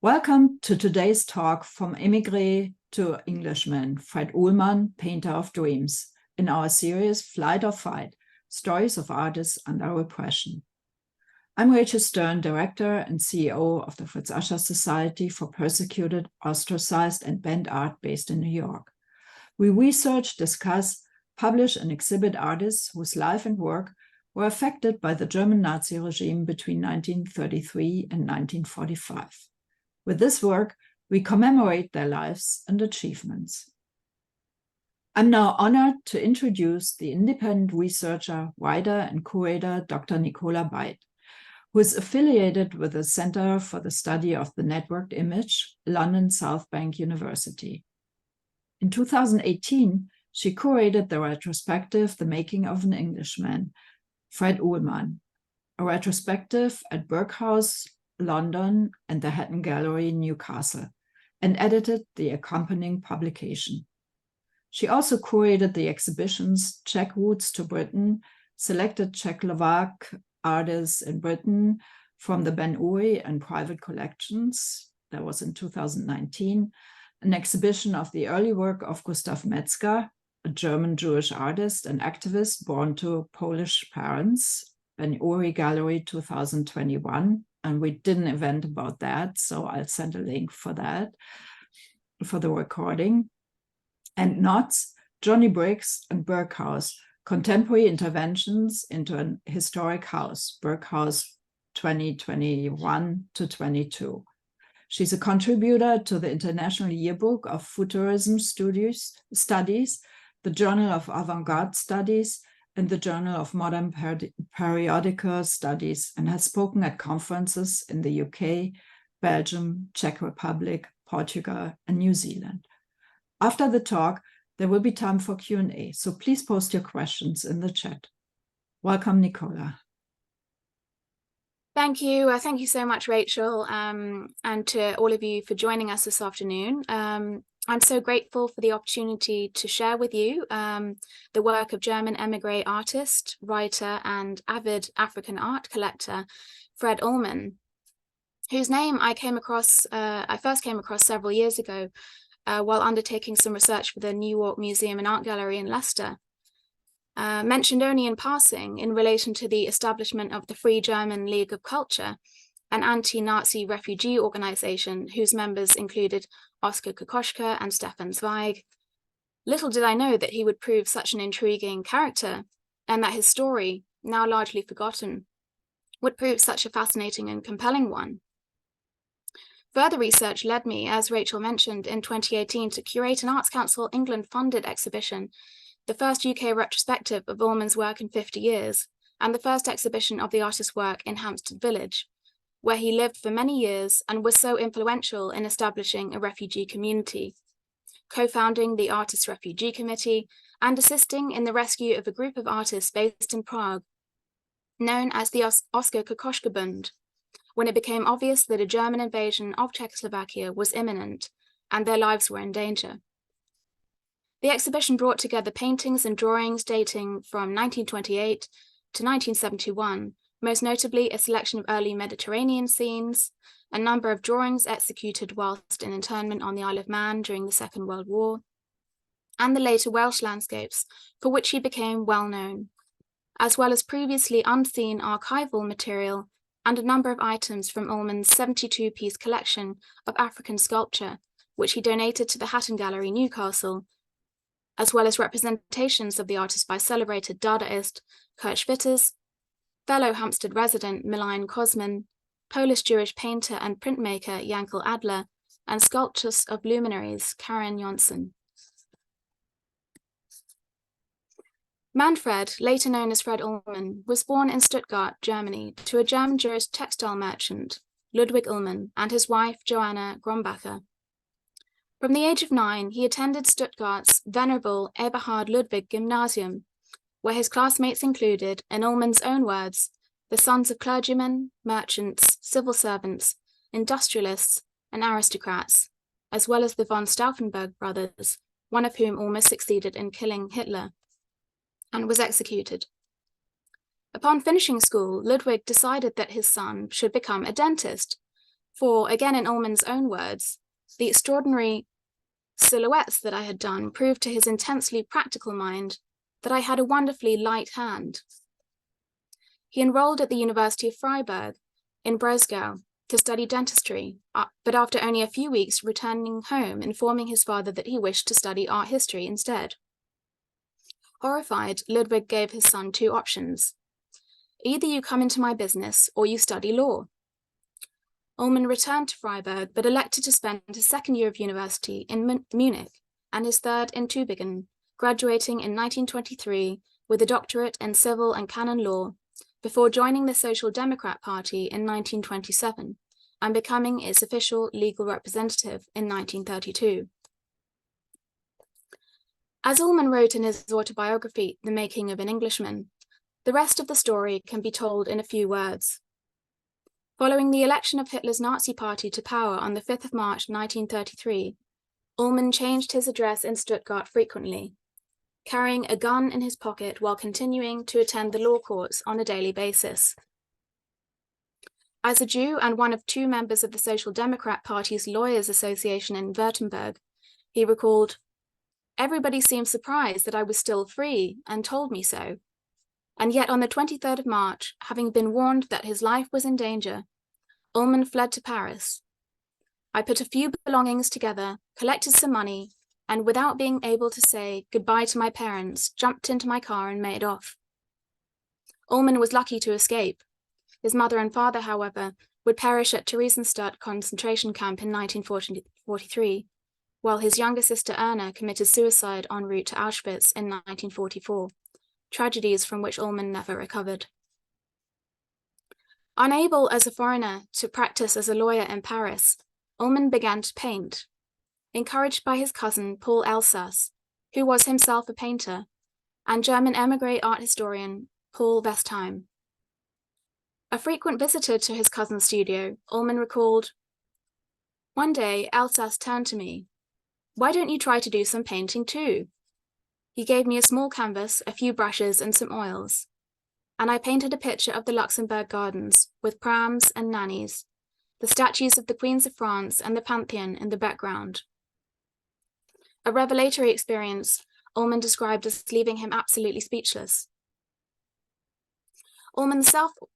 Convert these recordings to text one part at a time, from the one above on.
Welcome to today's talk from Émigré to Englishman, Fred Uhlman, painter of dreams, in our series Flight or Fight, Stories of Artists Under Repression. I'm Rachel Stern, Director and CEO of the Fritz Ascher Society for Persecuted, Ostracized, and Banned Art based in New York. We research, discuss, publish, and exhibit artists whose life and work were affected by the German Nazi regime between 1933 and 1945. With this work, we commemorate their lives and achievements. I'm now honored to introduce the independent researcher, writer, and curator, Dr. Nicola Baird, who is affiliated with the Center for the Study of the Networked Image, London South Bank University. In 2018, she curated the retrospective The Making of an Englishman, Fred Uhlman, a retrospective at Berghaus, London, and the Hatton Gallery in Newcastle, and edited the accompanying publication. She also curated the exhibitions Czech Roots to Britain, selected Czechoslovak artists in Britain from the Ben Uri and private collections. That was in 2019, an exhibition of the early work of Gustav Metzger, a German Jewish artist and activist born to Polish parents, Ben Uri Gallery 2021. And we did an event about that, so I'll send a link for that, for the recording. And Knots, Johnny Briggs, and Berghaus, Contemporary Interventions into an Historic House, Berghaus 2021 to 22. She's a contributor to the International Yearbook of Futurism Studies, the Journal of Avant-Garde Studies, and the Journal of Modern Periodical Studies, and has spoken at conferences in the UK, Belgium, Czech Republic, Portugal, and New Zealand. After the talk, there will be time for Q&A, so please post your questions in the chat. Welcome, Nicola. Thank you. Thank you so much, Rachel, and to all of you for joining us this afternoon. I'm so grateful for the opportunity to share with you the work of German émigré artist, writer, and avid African art collector, Fred Uhlman, whose name I first came across several years ago while undertaking some research for the New York Museum and Art Gallery in Leicester. Mentioned only in passing in relation to the establishment of the Free German League of Culture, an anti-Nazi refugee organization whose members included Oskar Kokoschka and Stefan Zweig. Little did I know that he would prove such an intriguing character, and that his story, now largely forgotten, would prove such a fascinating and compelling one. Further research led me, as Rachel mentioned, in 2018 to curate an Arts Council England-funded exhibition, the first UK retrospective of Uhlman's work in 50 years, and the first exhibition of the artist's work in Hampstead Village, where he lived for many years and was so influential in establishing a refugee community, co-founding the Artists' Refugee Committee and assisting in the rescue of a group of artists based in Prague, known as the Oskar Kokoschka Bund, when it became obvious that a German invasion of Czechoslovakia was imminent and their lives were in danger. The exhibition brought together paintings and drawings dating from 1928 to 1971, most notably a selection of early Mediterranean scenes, a number of drawings executed whilst in internment on the Isle of Man during the Second World War, and the later Welsh landscapes, for which he became well known, as well as previously unseen archival material and a number of items from Uhlman's 72-piece collection of African sculpture, which he donated to the Hatton Gallery, Newcastle, as well as representations of the artist by celebrated Dadaist Kurt Schwitters, fellow Hampstead resident Milan Kosman, Polish-Jewish painter and printmaker Yankel Adler, and sculptress of luminaries Karen Jonsson. Manfred, later known as Fred Uhlman, was born in Stuttgart, Germany, to a German Jewish textile merchant, Ludwig Uhlman, and his wife, Joanna Grombacher. From the age of 9, he attended Stuttgart's venerable Eberhard Ludwig Gymnasium, where his classmates included, in Uhlman's own words, the sons of clergymen, merchants, civil servants, industrialists, and aristocrats, as well as the von Stauffenberg brothers, one of whom almost succeeded in killing Hitler, and was executed. Upon finishing school, Ludwig decided that his son should become a dentist, For, again in Uhlman's own words, the extraordinary silhouettes that I had done proved to his intensely practical mind that I had a wonderfully light hand. He enrolled at the University of Freiburg in Breslau to study dentistry, but after only a few weeks returning home, informing his father that he wished to study art history instead. Horrified, Ludwig gave his son two options. Either you come into my business or you study law. Uhlman returned to Freiburg, but elected to spend his second year of university in Munich and his third in Tübingen, graduating in 1923 with a doctorate in civil and canon law, before joining the Social Democrat Party in 1927 and becoming its official legal representative in 1932. As Uhlman wrote in his autobiography, The Making of an Englishman, the rest of the story can be told in a few words. Following the election of Hitler's Nazi Party to power on the 5th of March 1933, Uhlman changed his address in Stuttgart frequently, carrying a gun in his pocket while continuing to attend the law courts on a daily basis. As a Jew and one of two members of the Social Democrat Party's Lawyers Association in Württemberg, he recalled, "Everybody seemed surprised that I was still free and told me so. And yet on the 23rd of March, having been warned that his life was in danger, Uhlman fled to Paris. I put a few belongings together, collected some money, and without being able to say goodbye to my parents, jumped into my car and made off." Uhlman was lucky to escape. His mother and father, however, would perish at Theresienstadt concentration camp in 1943, while his younger sister Erna committed suicide en route to Auschwitz in 1944, tragedies from which Uhlman never recovered. Unable as a foreigner to practice as a lawyer in Paris, Uhlman began to paint, encouraged by his cousin Paul Elsas, who was himself a painter, and German émigré art historian Paul Westheim. A frequent visitor to his cousin's studio, Uhlman recalled, "One day, Elsas turned to me. 'Why don't you try to do some painting too?' He gave me a small canvas, a few brushes, and some oils, and I painted a picture of the Luxembourg Gardens with prams and nannies, the statues of the Queens of France and the Pantheon in the background." A revelatory experience Uhlman described as leaving him absolutely speechless. Uhlman's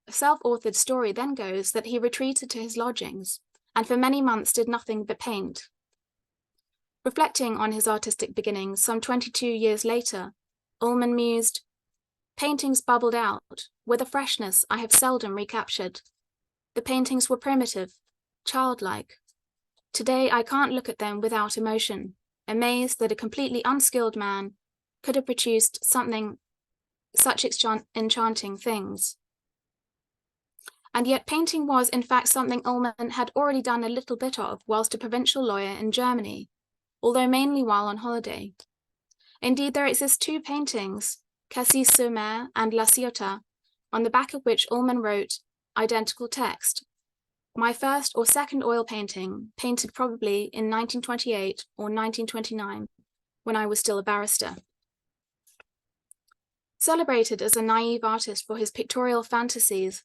self-authored story then goes that he retreated to his lodgings and for many months did nothing but paint. Reflecting on his artistic beginnings some 22 years later, Uhlman mused, "Paintings bubbled out with a freshness I have seldom recaptured. The paintings were primitive, childlike. Today I can't look at them without emotion, amazed that a completely unskilled man could have produced such enchanting things." And yet painting was in fact something Uhlman had already done a little bit of whilst a provincial lawyer in Germany, although mainly while on holiday. Indeed, there exist two paintings, Cassis-sur-Mer and La Ciotat, on the back of which Uhlman wrote identical text, "My first or second oil painting, painted probably in 1928 or 1929, when I was still a barrister." Celebrated as a naive artist for his pictorial fantasies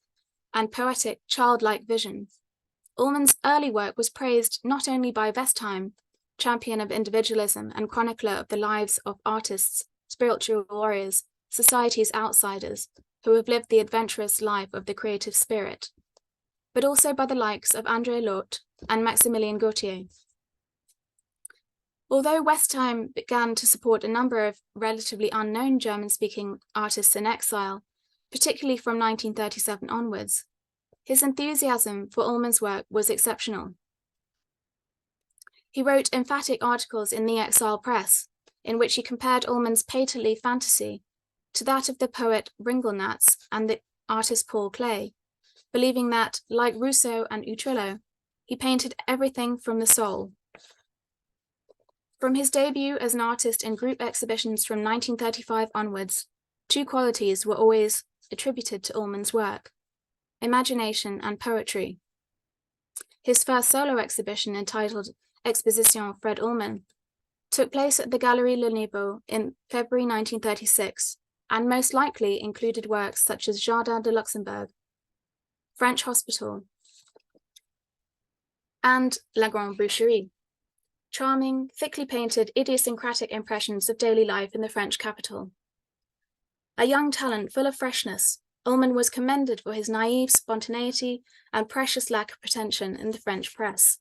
and poetic, childlike vision, Uhlman's early work was praised not only by Westheim, champion of individualism and chronicler of the lives of artists, spiritual warriors, society's outsiders, who have lived the adventurous life of the creative spirit, but also by the likes of André Lhote and Maximilien Gautier. Although Westheim began to support a number of relatively unknown German-speaking artists in exile, particularly from 1937 onwards, his enthusiasm for Uhlman's work was exceptional. He wrote emphatic articles in the exile press, in which he compared Uhlman's patently fantasy to that of the poet Ringelnatz and the artist Paul Klee, believing that, like Rousseau and Utrillo, he painted everything from the soul. From his debut as an artist in group exhibitions from 1935 onwards, two qualities were always attributed to Uhlman's work: imagination and poetry. His first solo exhibition, entitled Exposition Fred Uhlman, took place at the Galerie Le Niveau in February 1936, and most likely included works such as Jardin de Luxembourg, French Hospital, and La Grande Boucherie, charming, thickly painted, idiosyncratic impressions of daily life in the French capital. A young talent full of freshness, Uhlman was commended for his naive spontaneity and precious lack of pretension in the French press.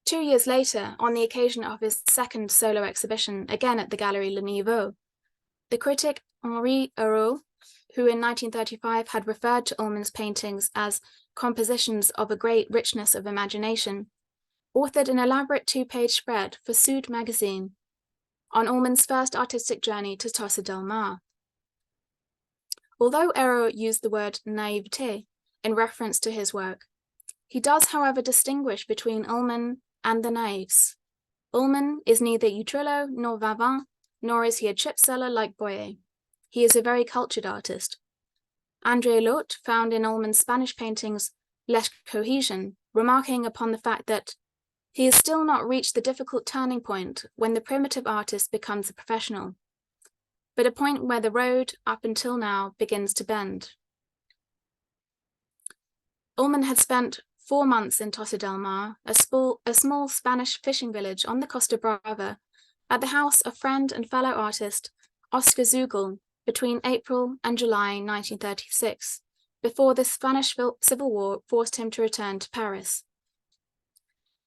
2 years later, on the occasion of his second solo exhibition, again at the Galerie Le Niveau, the critic Henri Hérault, who in 1935 had referred to Uhlman's paintings as compositions of a great richness of imagination, authored an elaborate 2-page spread for Sud magazine on Uhlman's first artistic journey to Tossa del Mar. Although Hérault used the word naïveté in reference to his work, he does, however, distinguish between Uhlman and the naïves. Uhlman is neither Utrillo nor Vavant, nor is he a chip seller like Boyer. He is a very cultured artist. André Lot found in Uhlman's Spanish paintings less cohesion, remarking upon the fact that he has still not reached the difficult turning point when the primitive artist becomes a professional, but a point where the road, up until now, begins to bend. Uhlman had spent 4 months in Tossa del Mar, a small Spanish fishing village on the Costa Brava, at the house of friend and fellow artist Oscar Zugel between April and July 1936, before the Spanish Civil War forced him to return to Paris.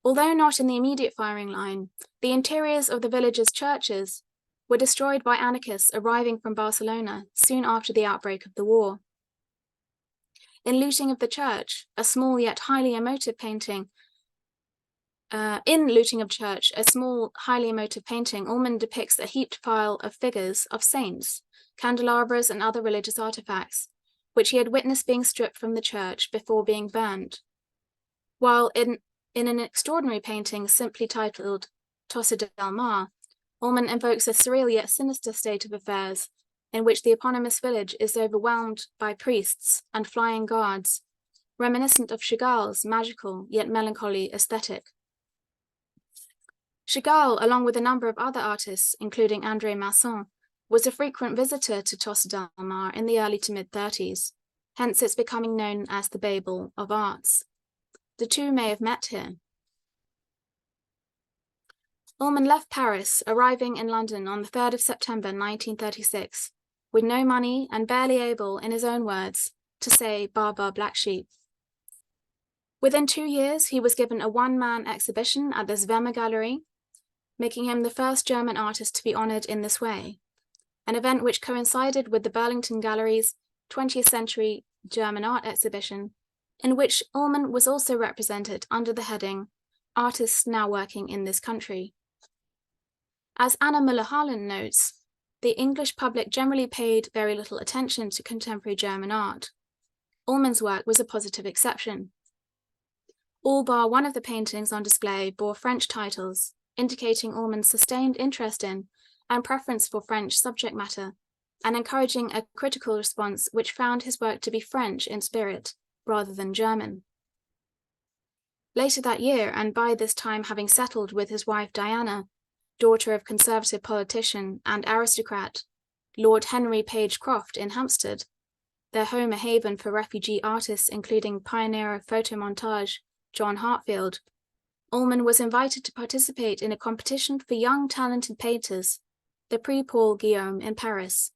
Although not in the immediate firing line, the interiors of the village's churches were destroyed by anarchists arriving from Barcelona soon after the outbreak of the war. In Looting of the Church, a small yet highly emotive painting, Uhlman depicts a heaped pile of figures of saints, candelabras, and other religious artifacts, which he had witnessed being stripped from the church before being burned. While in an extraordinary painting simply titled Tossa del Mar, Uhlman invokes a surreal yet sinister state of affairs in which the eponymous village is overwhelmed by priests and flying guards, reminiscent of Chagall's magical yet melancholy aesthetic. Chagall, along with a number of other artists, including André Masson, was a frequent visitor to Tossa del Mar in the early to mid-30s, hence it's becoming known as the Babel of Arts. The two may have met here. Uhlman left Paris, arriving in London on the 3rd of September 1936, with no money and barely able, in his own words, to say "Baba Black Sheep." Within 2 years, he was given a one-man exhibition at the Westheim Gallery, making him the first German artist to be honoured in this way, an event which coincided with the Burlington Gallery's 20th Century German Art Exhibition, in which Uhlman was also represented under the heading Artists Now Working in This Country. As Anna Müller-Harlan notes, the English public generally paid very little attention to contemporary German art. Uhlman's work was a positive exception. All bar one of the paintings on display bore French titles, indicating Uhlman's sustained interest in and preference for French subject matter, and encouraging a critical response which found his work to be French in spirit rather than German. Later that year, and by this time having settled with his wife Diana, daughter of conservative politician and aristocrat Lord Henry Page Croft in Hampstead, their home a haven for refugee artists including pioneer of photomontage John Hartfield, Uhlman was invited to participate in a competition for young talented painters, the Prix Paul Guillaume in Paris.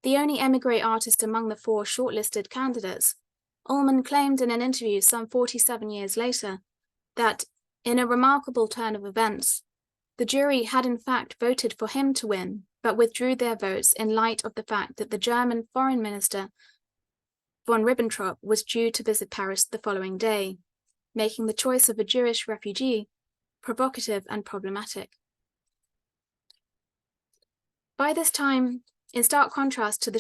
The only émigré artist among the 4 shortlisted candidates, Uhlman claimed in an interview some 47 years later that, in a remarkable turn of events, the jury had in fact voted for him to win, but withdrew their votes in light of the fact that the German Foreign Minister von Ribbentrop was due to visit Paris the following day, making the choice of a Jewish refugee provocative and problematic. By this time, in stark contrast to the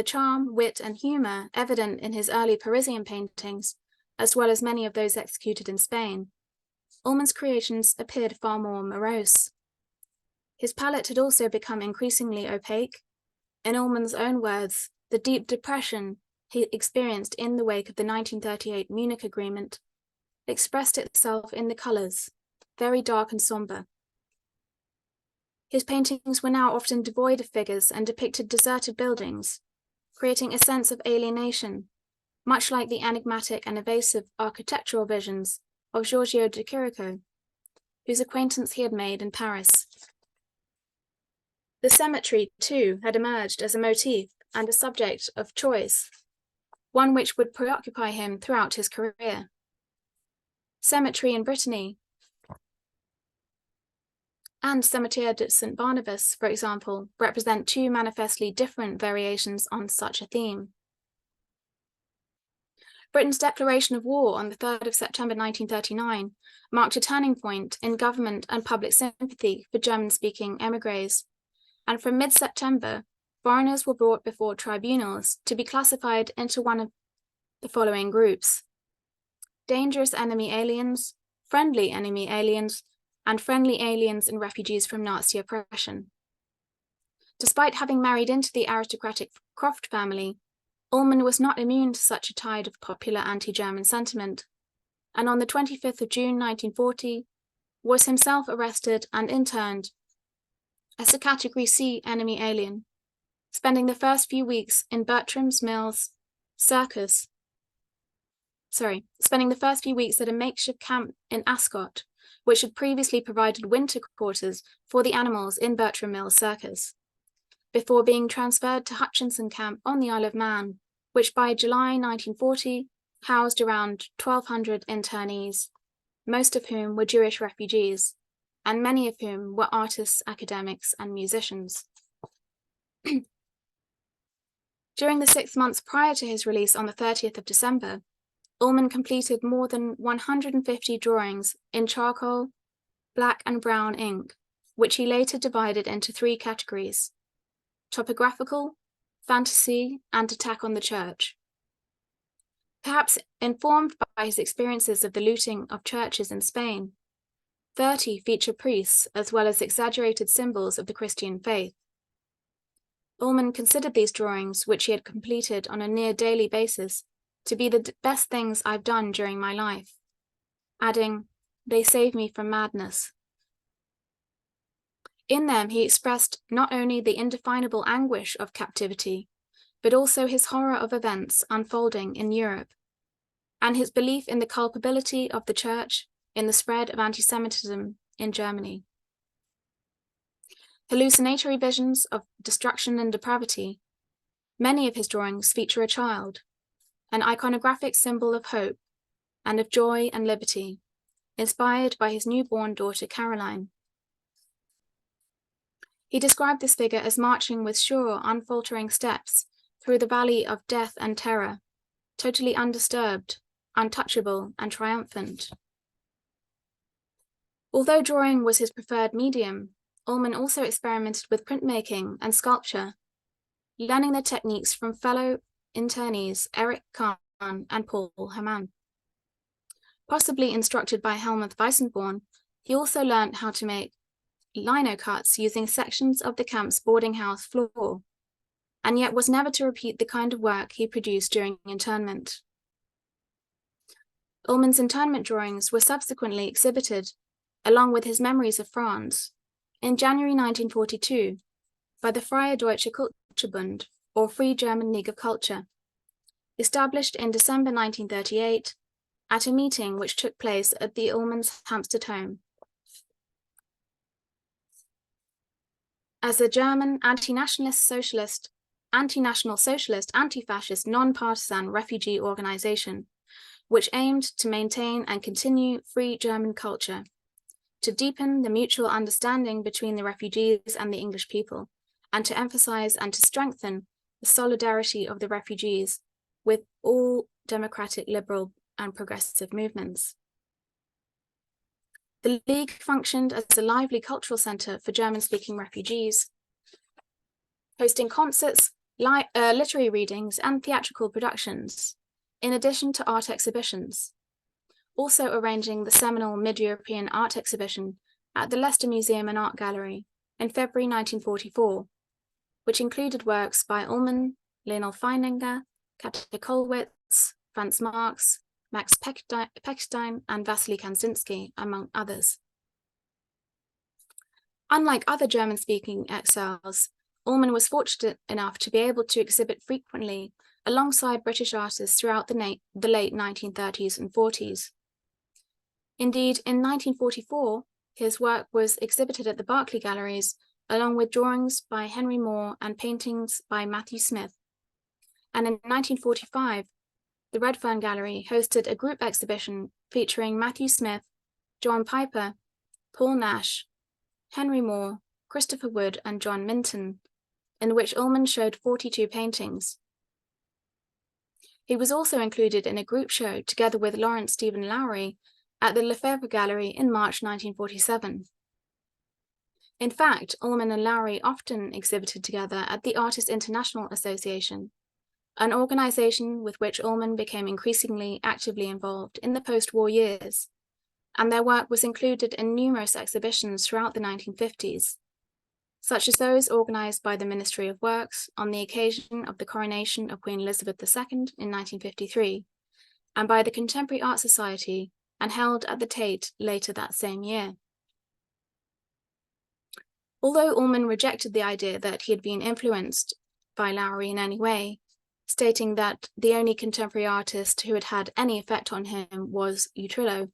charm, wit, and humour evident in his early Parisian paintings, as well as many of those executed in Spain, Uhlman's creations appeared far more morose. His palette had also become increasingly opaque. In Uhlman's own words, the deep depression he experienced in the wake of the 1938 Munich Agreement expressed itself in the colours, very dark and sombre. His paintings were now often devoid of figures and depicted deserted buildings, creating a sense of alienation, much like the enigmatic and evasive architectural visions of Giorgio de Chirico, whose acquaintance he had made in Paris. The cemetery, too, had emerged as a motif and a subject of choice, one which would preoccupy him throughout his career. Cemetery in Brittany and Cimetière de St. Barnabas, for example, represent two manifestly different variations on such a theme. Britain's declaration of war on the 3rd of September 1939 marked a turning point in government and public sympathy for German-speaking émigrés, and from mid-September, foreigners were brought before tribunals to be classified into one of the following groups: dangerous enemy aliens, friendly enemy aliens, and friendly aliens and refugees from Nazi oppression. Despite having married into the aristocratic Croft family, Uhlman was not immune to such a tide of popular anti-German sentiment, and on the 25th of June 1940, was himself arrested and interned as a Category C enemy alien, spending the first few weeks at a makeshift camp in Ascot, which had previously provided winter quarters for the animals in Bertram Mills Circus, before being transferred to Hutchinson Camp on the Isle of Man, which by July 1940 housed around 1,200 internees, most of whom were Jewish refugees, and many of whom were artists, academics, and musicians. During the 6 months prior to his release on the 30th of December, Uhlman completed more than 150 drawings in charcoal, black and brown ink, which he later divided into 3 categories: topographical, fantasy, and attack on the church. Perhaps informed by his experiences of the looting of churches in Spain, 30 feature priests as well as exaggerated symbols of the Christian faith. Uhlman considered these drawings, which he had completed on a near daily basis, to be the best things I've done during my life, adding, "They save me from madness." In them, he expressed not only the indefinable anguish of captivity, but also his horror of events unfolding in Europe, and his belief in the culpability of the Church in the spread of anti-Semitism in Germany. Hallucinatory visions of destruction and depravity, many of his drawings feature a child, an iconographic symbol of hope and of joy and liberty, inspired by his newborn daughter Caroline. He described this figure as marching with sure, unfaltering steps through the valley of death and terror, totally undisturbed, untouchable, and triumphant. Although drawing was his preferred medium, Uhlman also experimented with printmaking and sculpture, learning the techniques from fellow internees Eric Kahn and Paul Hermann. Possibly instructed by Helmuth Weissenborn, he also learned how to make lino cuts using sections of the camp's boarding house floor, and yet was never to repeat the kind of work he produced during internment. Uhlman's internment drawings were subsequently exhibited, along with his memories of France, in January 1942 by the Freie Deutsche Kulturbund, or Free German League of Culture, established in December 1938 at a meeting which took place at the Uhlman's Hampstead home. As a German anti-national socialist, anti-fascist, non-partisan refugee organization, which aimed to maintain and continue free German culture, to deepen the mutual understanding between the refugees and the English people, and to emphasize and to strengthen the solidarity of the refugees with all democratic, liberal, and progressive movements. The League functioned as a lively cultural center for German-speaking refugees, hosting concerts, literary readings, and theatrical productions, in addition to art exhibitions, also arranging the seminal Mid-European Art Exhibition at the Leicester Museum and Art Gallery in February 1944, which included works by Uhlman, Leonel Feininger, Katja Kollwitz, Franz Marx, Max Pechstein, and Vasily Kandinsky, among others. Unlike other German-speaking exiles, Uhlman was fortunate enough to be able to exhibit frequently alongside British artists throughout the late 1930s and 40s. Indeed, in 1944, his work was exhibited at the Berkeley Galleries, along with drawings by Henry Moore and paintings by Matthew Smith. And in 1945, the Redfern Gallery hosted a group exhibition featuring Matthew Smith, John Piper, Paul Nash, Henry Moore, Christopher Wood, and John Minton, in which Uhlman showed 42 paintings. He was also included in a group show together with Lawrence Stephen Lowry at the Lefebvre Gallery in March 1947. In fact, Uhlman and Lowry often exhibited together at the Artists International Association, an organization with which Uhlman became increasingly actively involved in the post-war years, and their work was included in numerous exhibitions throughout the 1950s, such as those organized by the Ministry of Works on the occasion of the coronation of Queen Elizabeth II in 1953, and by the Contemporary Art Society, and held at the Tate later that same year. Although Uhlman rejected the idea that he had been influenced by Lowry in any way, stating that the only contemporary artist who had had any effect on him was Utrillo,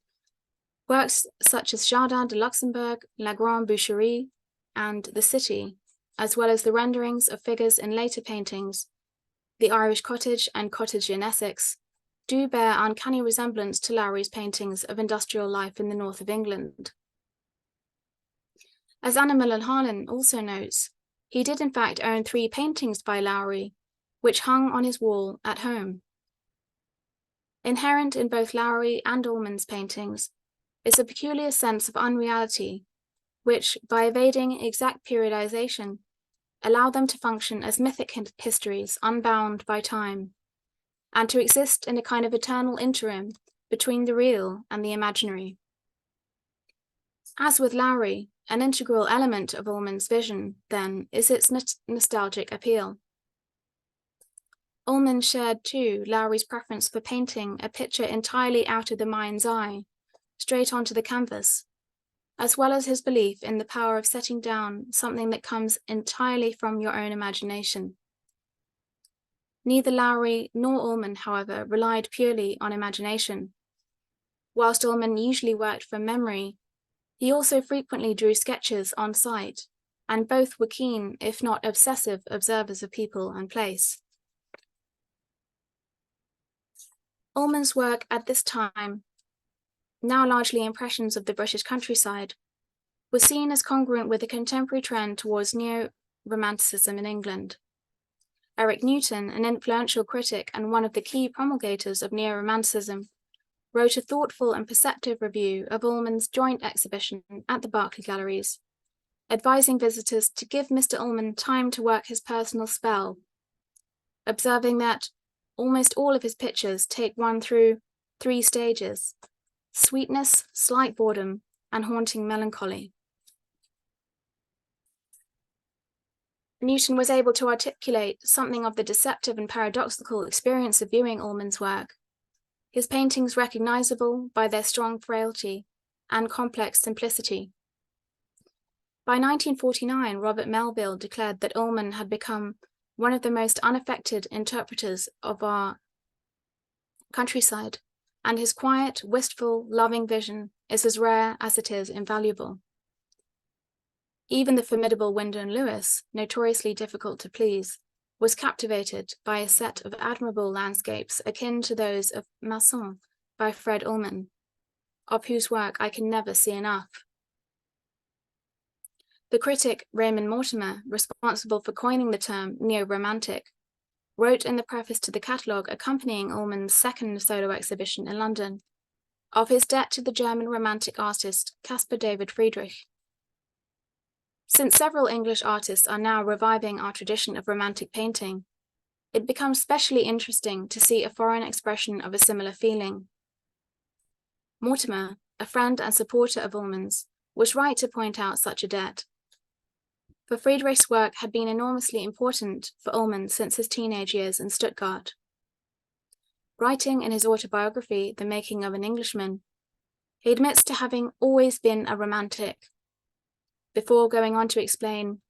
works such as Jardin de Luxembourg, La Grande Boucherie, and The City, as well as the renderings of figures in later paintings, The Irish Cottage and Cottage in Essex, do bear uncanny resemblance to Lowry's paintings of industrial life in the north of England. As Anna Millen-Harlan also notes, he did in fact own 3 paintings by Lowry, which hung on his wall at home. Inherent in both Lowry and Uhlman's paintings is a peculiar sense of unreality, which, by evading exact periodization, allow them to function as mythic histories unbound by time, and to exist in a kind of eternal interim between the real and the imaginary. As with Lowry, an integral element of Uhlman's vision, then, is its nostalgic appeal. Uhlman shared, too, Lowry's preference for painting a picture entirely out of the mind's eye, straight onto the canvas, as well as his belief in the power of setting down something that comes entirely from your own imagination. Neither Lowry nor Uhlman, however, relied purely on imagination. Whilst Uhlman usually worked from memory, he also frequently drew sketches on site, and both were keen, if not obsessive, observers of people and place. Uhlman's work at this time, now largely impressions of the British countryside, was seen as congruent with a contemporary trend towards neo-romanticism in England. Eric Newton, an influential critic and one of the key promulgators of neo-romanticism, wrote a thoughtful and perceptive review of Uhlman's joint exhibition at the Berkeley Galleries, advising visitors to give Mr. Uhlman time to work his personal spell, observing that almost all of his pictures take one through 3 stages: sweetness, slight boredom, and haunting melancholy. Newton was able to articulate something of the deceptive and paradoxical experience of viewing Uhlman's work, his paintings recognizable by their strong frailty and complex simplicity. By 1949, Robert Melville declared that Uhlman had become one of the most unaffected interpreters of our countryside, and his quiet, wistful, loving vision is as rare as it is invaluable. Even the formidable Wyndham Lewis, notoriously difficult to please, was captivated by a set of admirable landscapes akin to those of Masson by Fred Uhlman, of whose work I can never see enough. The critic Raymond Mortimer, responsible for coining the term neo-romantic, wrote in the preface to the catalogue accompanying Uhlman's second solo exhibition in London of his debt to the German romantic artist Caspar David Friedrich. Since several English artists are now reviving our tradition of romantic painting, it becomes especially interesting to see a foreign expression of a similar feeling. Mortimer, a friend and supporter of Uhlman's, was right to point out such a debt. For Friedrich's work had been enormously important for Uhlman since his teenage years in Stuttgart. Writing in his autobiography, The Making of an Englishman, he admits to having always been a romantic, before going on to explain,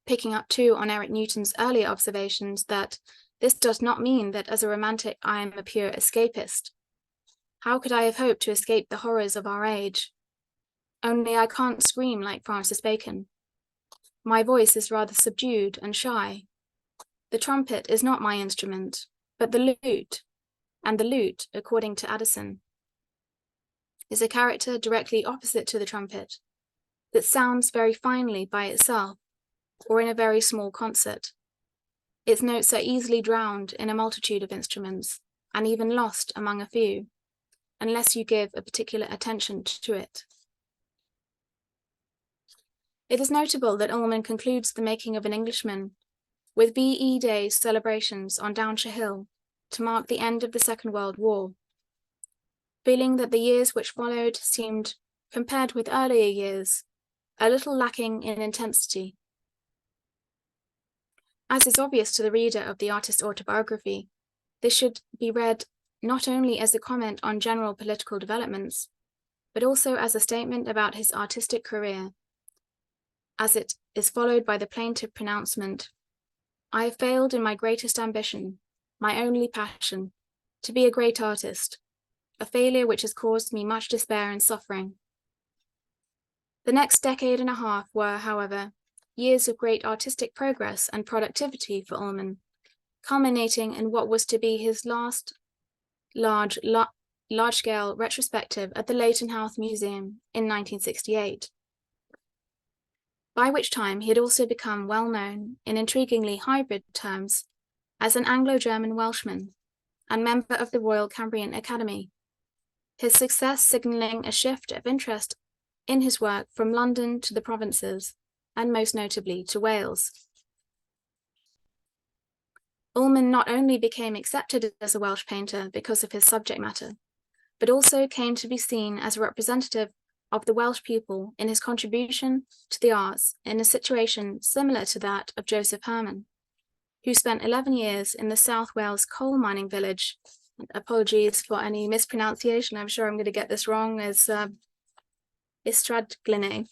picking up too on Eric Newton's earlier observations, that This does not mean that as a romantic I am a pure escapist. How could I have hoped to escape the horrors of our age? Only I can't scream like Francis Bacon. My voice is rather subdued and shy. The trumpet is not my instrument, but the lute, and the lute, according to Addison, is a character directly opposite to the trumpet, that sounds very finely by itself, or in a very small concert. Its notes are easily drowned in a multitude of instruments, and even lost among a few, unless you give a particular attention to it. It is notable that Uhlman concludes the making of an Englishman with VE Day celebrations on Downshire Hill to mark the end of the Second World War, feeling that the years which followed seemed, compared with earlier years, a little lacking in intensity. As is obvious to the reader of the artist's autobiography, this should be read not only as a comment on general political developments, but also as a statement about his artistic career, as it is followed by the plaintive pronouncement, "I have failed in my greatest ambition, my only passion, to be a great artist, a failure which has caused me much despair and suffering." The next decade and a half were, however, years of great artistic progress and productivity for Uhlman, culminating in what was to be his last large-scale retrospective at the Leighton House Museum in 1968, by which time he had also become well known in intriguingly hybrid terms as an Anglo-German Welshman and member of the Royal Cambrian Academy, his success signalling a shift of interest in his work from London to the provinces, and most notably to Wales. Uhlman not only became accepted as a Welsh painter because of his subject matter, but also came to be seen as a representative of the Welsh people in his contribution to the arts in a situation similar to that of Joseph Herman, who spent 11 years in the South Wales coal mining village. Apologies for any mispronunciation, I'm sure I'm going to get this wrong, as Istradglenay.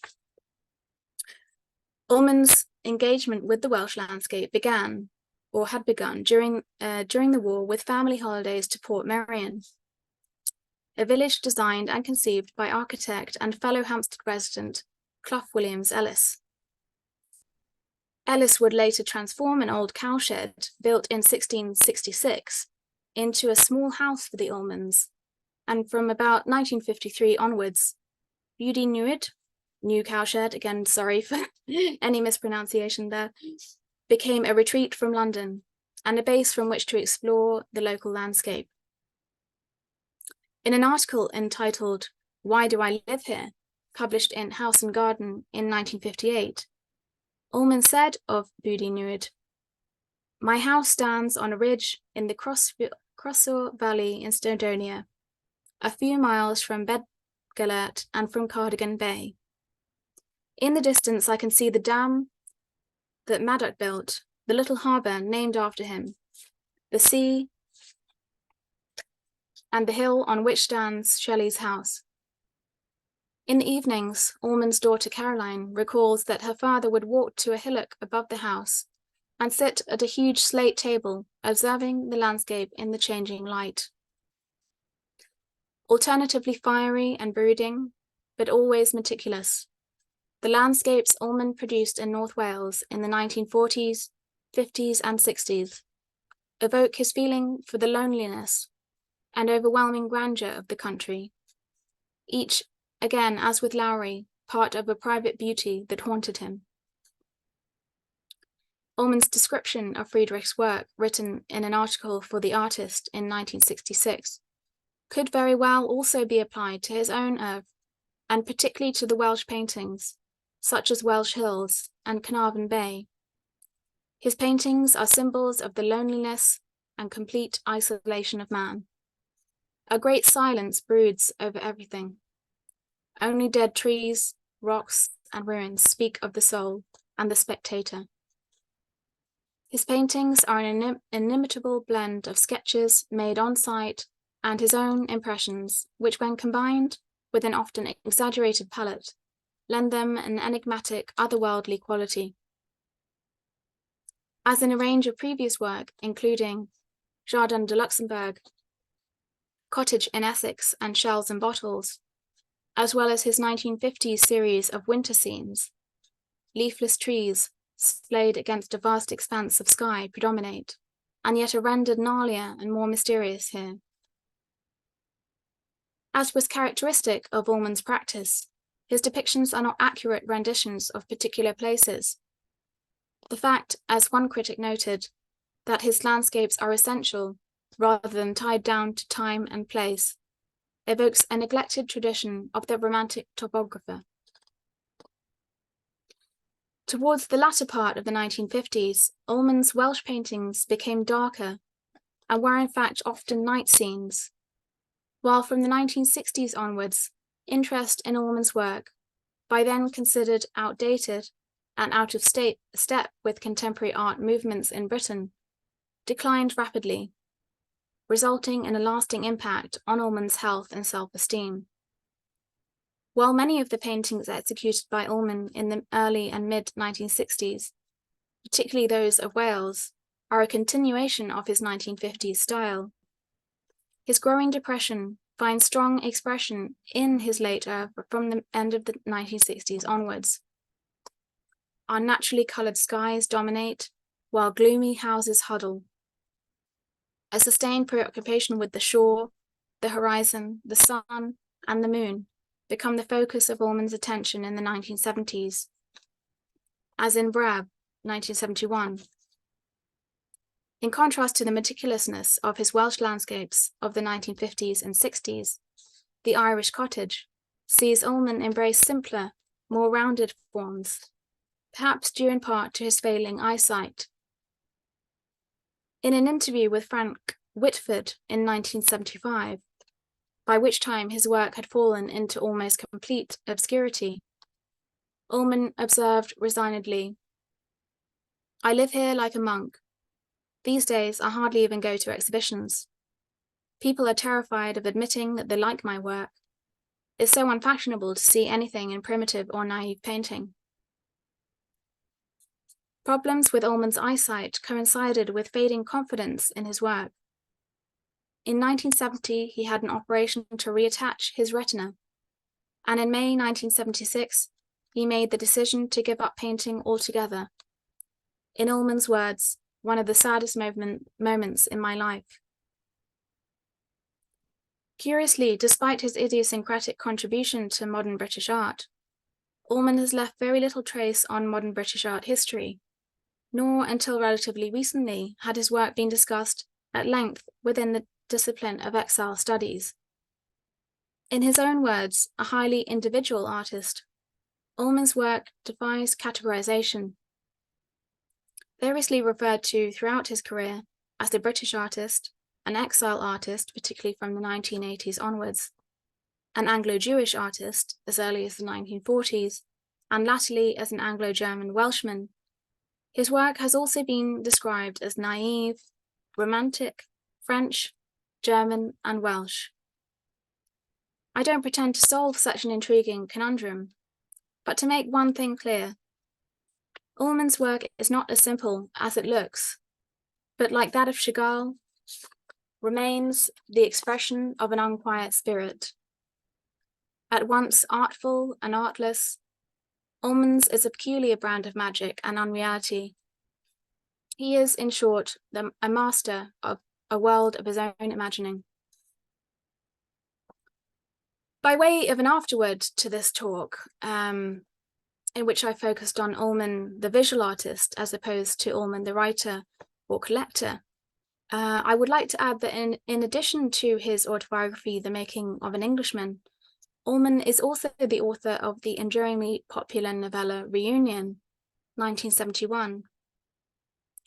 Uhlman's engagement with the Welsh landscape began, or had begun, during the war with family holidays to Port Merion, a village designed and conceived by architect and fellow Hampstead resident Clough Williams Ellis. Ellis would later transform an old cowshed built in 1666 into a small house for the Uhlmans, and from about 1953 onwards, Budi Nuid, new cowshed, again sorry for any mispronunciation there, became a retreat from London and a base from which to explore the local landscape. In an article entitled "Why Do I Live Here?", published in House and Garden in 1958, Uhlman said of Budi Nuid, "My house stands on a ridge in the Crossor Valley in Snowdonia, a few miles from Bedgelert and from Cardigan Bay. In the distance I can see the dam that Madoc built, the little harbour named after him, the sea, and the hill on which stands Shelley's house." In the evenings, Uhlman's daughter Caroline recalls that her father would walk to a hillock above the house and sit at a huge slate table, observing the landscape in the changing light. Alternatively fiery and brooding, but always meticulous, the landscapes Uhlman produced in North Wales in the 1940s, 50s, and 60s evoke his feeling for the loneliness and overwhelming grandeur of the country, each, again as with Lowry, part of a private beauty that haunted him. Uhlman's description of Friedrich's work, written in an article for The Artist in 1966, could very well also be applied to his own oeuvre, and particularly to the Welsh paintings, such as Welsh Hills and Carnarvon Bay. His paintings are symbols of the loneliness and complete isolation of man. A great silence broods over everything. Only dead trees, rocks, and ruins speak of the soul and the spectator. His paintings are an inimitable blend of sketches made on site and his own impressions, which, when combined with an often exaggerated palette, lend them an enigmatic, otherworldly quality. as in a range of previous work, including Jardin de Luxembourg, Cottage in Essex, and Shells and Bottles, as well as his 1950s series of winter scenes. Leafless trees, splayed against a vast expanse of sky, predominate, and yet are rendered gnarlier and more mysterious here. As was characteristic of Uhlman's practice, his depictions are not accurate renditions of particular places. The fact, as one critic noted, that his landscapes are essential rather than tied down to time and place, evokes a neglected tradition of the romantic topographer. Towards the latter part of the 1950s, Uhlman's Welsh paintings became darker and were in fact often night scenes, while from the 1960s onwards, interest in Uhlman's work, by then considered outdated and out of step with contemporary art movements in Britain, declined rapidly, resulting in a lasting impact on Uhlman's health and self-esteem. While many of the paintings executed by Uhlman in the early and mid-1960s, particularly those of Wales, are a continuation of his 1950s style, his growing depression finds strong expression in his late oeuvre from the end of the 1960s onwards. Unnaturally coloured skies dominate, while gloomy houses huddle. A sustained preoccupation with the shore, the horizon, the sun, and the moon become the focus of Uhlman's attention in the 1970s, as in Brab, 1971. In contrast to the meticulousness of his Welsh landscapes of the 1950s and 60s, the Irish cottage sees Uhlman embrace simpler, more rounded forms, perhaps due in part to his failing eyesight. In an interview with Frank Whitford in 1975, by which time his work had fallen into almost complete obscurity, Uhlman observed resignedly, "I live here like a monk. These days, I hardly even go to exhibitions. People are terrified of admitting that they like my work. It's so unfashionable to see anything in primitive or naive painting." Problems with Uhlman's eyesight coincided with fading confidence in his work. In 1970, he had an operation to reattach his retina, and in May 1976, he made the decision to give up painting altogether. In Uhlman's words, "one of the saddest moments in my life." Curiously, despite his idiosyncratic contribution to modern British art, Uhlman has left very little trace on modern British art history, nor until relatively recently had his work been discussed at length within the discipline of exile studies. In his own words, a highly individual artist, Uhlman's work defies categorization. Variously referred to throughout his career as the British artist, an exile artist, particularly from the 1980s onwards, an Anglo-Jewish artist as early as the 1940s, and latterly as an Anglo-German Welshman, his work has also been described as naive, romantic, French, German, and Welsh. I don't pretend to solve such an intriguing conundrum, but to make one thing clear, Uhlman's work is not as simple as it looks, but like that of Chagall, remains the expression of an unquiet spirit. At once artful and artless, Uhlman's is a peculiar brand of magic and unreality. He is, in short, a master of a world of his own imagining. By way of an afterword to this talk, in which I focused on Uhlman, the visual artist, as opposed to Uhlman, the writer or collector, I would like to add that in addition to his autobiography, The Making of an Englishman, Uhlman is also the author of the enduringly popular novella Reunion, 1971,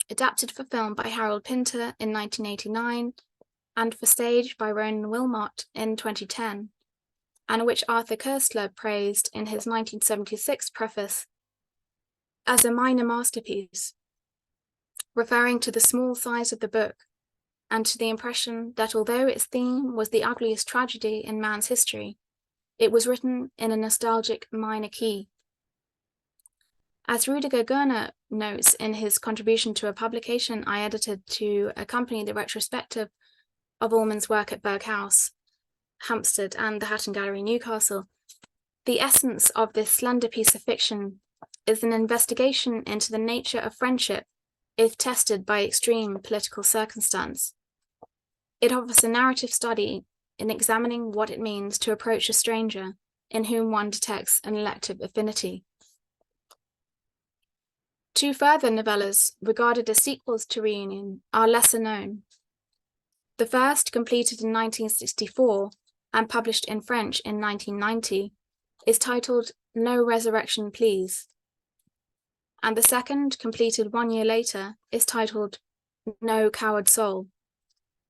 adapted for film by Harold Pinter in 1989, and for stage by Ronan Wilmot in 2010, and which Arthur Koestler praised in his 1976 preface as a minor masterpiece, referring to the small size of the book and to the impression that although its theme was the ugliest tragedy in man's history, it was written in a nostalgic minor key. As Rudiger Görner notes in his contribution to a publication I edited to accompany the retrospective of Uhlman's work at Berg House, Hampstead, and the Hatton Gallery, Newcastle, the essence of this slender piece of fiction is an investigation into the nature of friendship if tested by extreme political circumstance. It offers a narrative study in examining what it means to approach a stranger in whom one detects an elective affinity. Two further novellas, regarded as sequels to Reunion, are lesser known. The first, completed in 1964 and published in French in 1990, is titled No Resurrection Please. And the second, completed 1 year later, is titled No Coward Soul,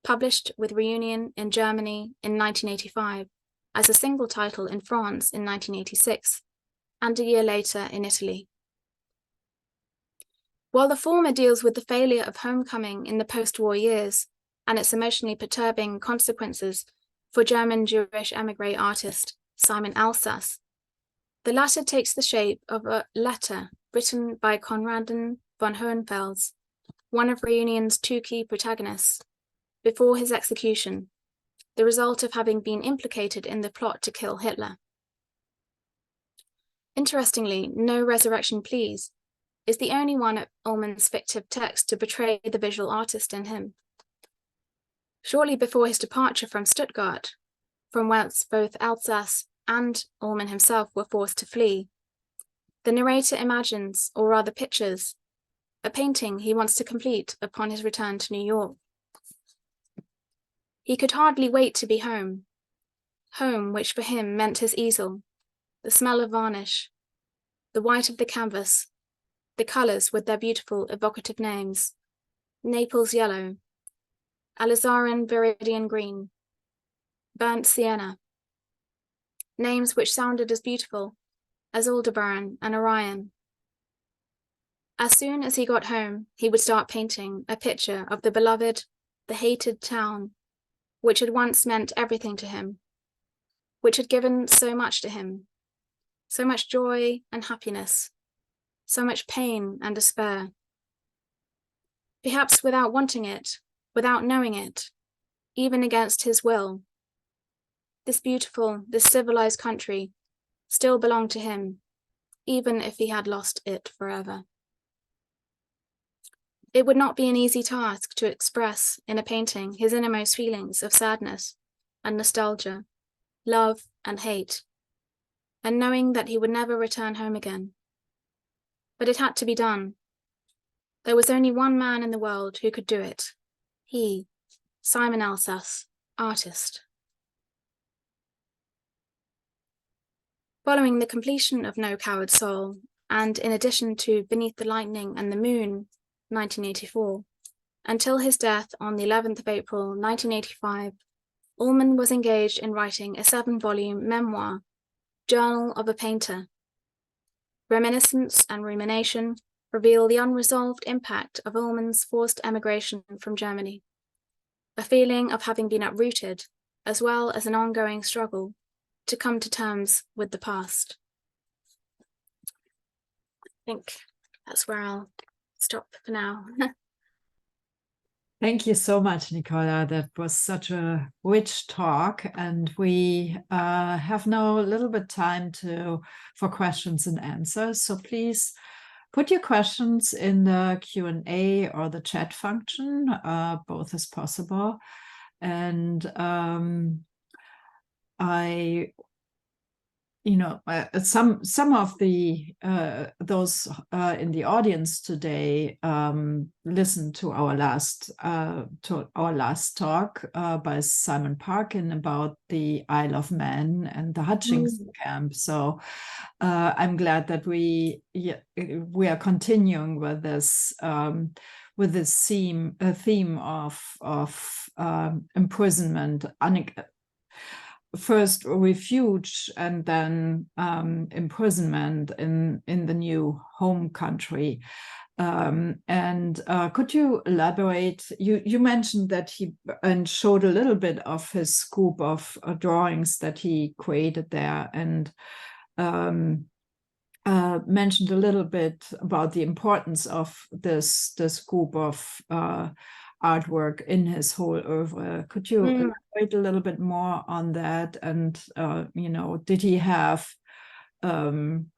published with Reunion in Germany in 1985, as a single title in France in 1986, and a year later in Italy. While the former deals with the failure of homecoming in the post-war years and its emotionally perturbing consequences for German Jewish émigré artist Simon Elsas, the latter takes the shape of a letter written by Konradin von Hohenfels, one of Reunion's two key protagonists, before his execution, the result of having been implicated in the plot to kill Hitler. Interestingly, No Resurrection Please is the only one of Uhlman's fictive text to betray the visual artist in him. Shortly before his departure from Stuttgart, from whence both Elsas and Uhlman himself were forced to flee, the narrator imagines, or rather pictures, a painting he wants to complete upon his return to New York. He could hardly wait to be home, home which for him meant his easel, the smell of varnish, the white of the canvas, the colours with their beautiful evocative names, Naples yellow, alizarin viridian green, burnt sienna, names which sounded as beautiful as Aldebaran and Orion. As soon as he got home, he would start painting a picture of the beloved, the hated town, which had once meant everything to him, which had given so much to him, so much joy and happiness, so much pain and despair. Perhaps without wanting it, without knowing it, even against his will, this beautiful, this civilized country still belonged to him, even if he had lost it forever. It would not be an easy task to express in a painting his innermost feelings of sadness and nostalgia, love and hate, and knowing that he would never return home again. But it had to be done. There was only one man in the world who could do it. He, Simon Elsas, artist. Following the completion of No Coward Soul, and in addition to Beneath the Lightning and the Moon, 1984, until his death on the 11th of April, 1985, Uhlman was engaged in writing a 7-volume memoir, Journal of a Painter. Reminiscence and rumination reveal the unresolved impact of Uhlman's forced emigration from Germany, a feeling of having been uprooted, as well as an ongoing struggle to come to terms with the past. I think that's where I'll stop for now. Thank you so much, Nicola. That was such a rich talk, and we have now a little bit time for questions and answers. So please put your questions in the Q&A or the chat function. Both is possible. And some of the those in the audience today listened to our last talk by Simon Parkin about the Isle of Man and the Hutchinson camp. So I'm glad that we are continuing with this theme of imprisonment, first refuge and then imprisonment in the new home country. Could you elaborate? You mentioned that he showed a little bit of his scope of drawings that he created there, and mentioned a little bit about the importance of this group of artwork in his whole oeuvre. Could you elaborate a little bit more on that? And did he have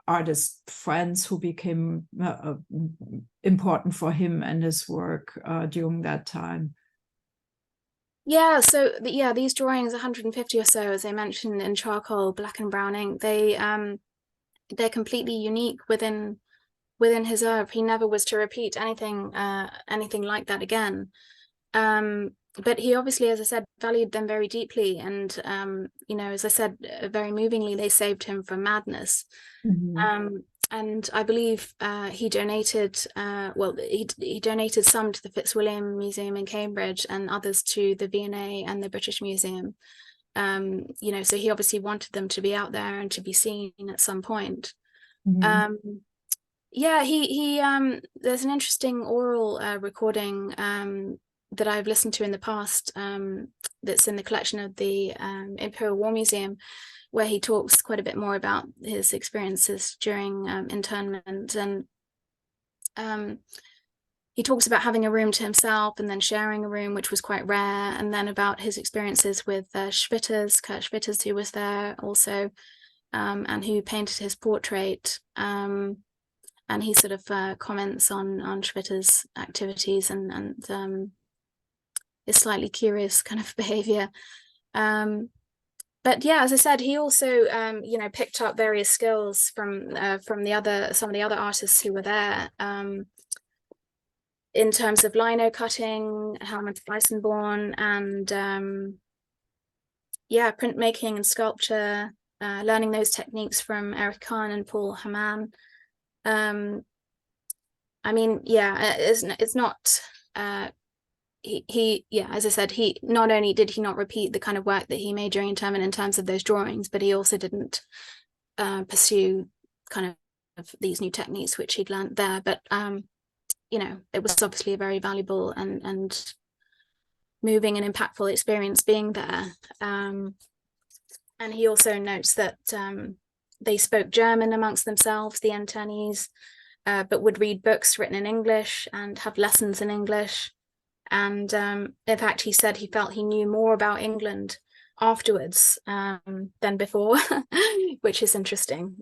artist friends who became important for him and his work during that time? Yeah, so these drawings, 150 or so, as I mentioned, in charcoal, black and brown ink, they're completely unique within his oeuvre. He never was to repeat anything like that again. But he obviously, as I said, valued them very deeply, and as I said, very movingly, they saved him from madness. And I believe he donated he donated some to the Fitzwilliam Museum in Cambridge and others to the V&A and the British Museum. So he obviously wanted them to be out there and to be seen at some point. There's an interesting oral recording that I've listened to in the past that's in the collection of the Imperial War Museum, where he talks quite a bit more about his experiences during internment. And he talks about having a room to himself and then sharing a room, which was quite rare, and then about his experiences with Kurt Schwitters, who was there also, and who painted his portrait. And he sort of comments on Schwitters' activities and his slightly curious kind of behavior. But yeah, as I said, he also picked up various skills from some of the other artists who were there, in terms of lino cutting, Helmut Weissenborn, and printmaking and sculpture, learning those techniques from Erich Kahn and Paul Hamann. It's not as I said, he not only did he not repeat the kind of work that he made during internment in terms of those drawings, but he also didn't pursue kind of these new techniques which he'd learned there. But it was obviously a very valuable and moving and impactful experience being there. And he also notes that they spoke German amongst themselves, the internees, but would read books written in English and have lessons in English. And in fact, he said he felt he knew more about England afterwards than before, which is interesting.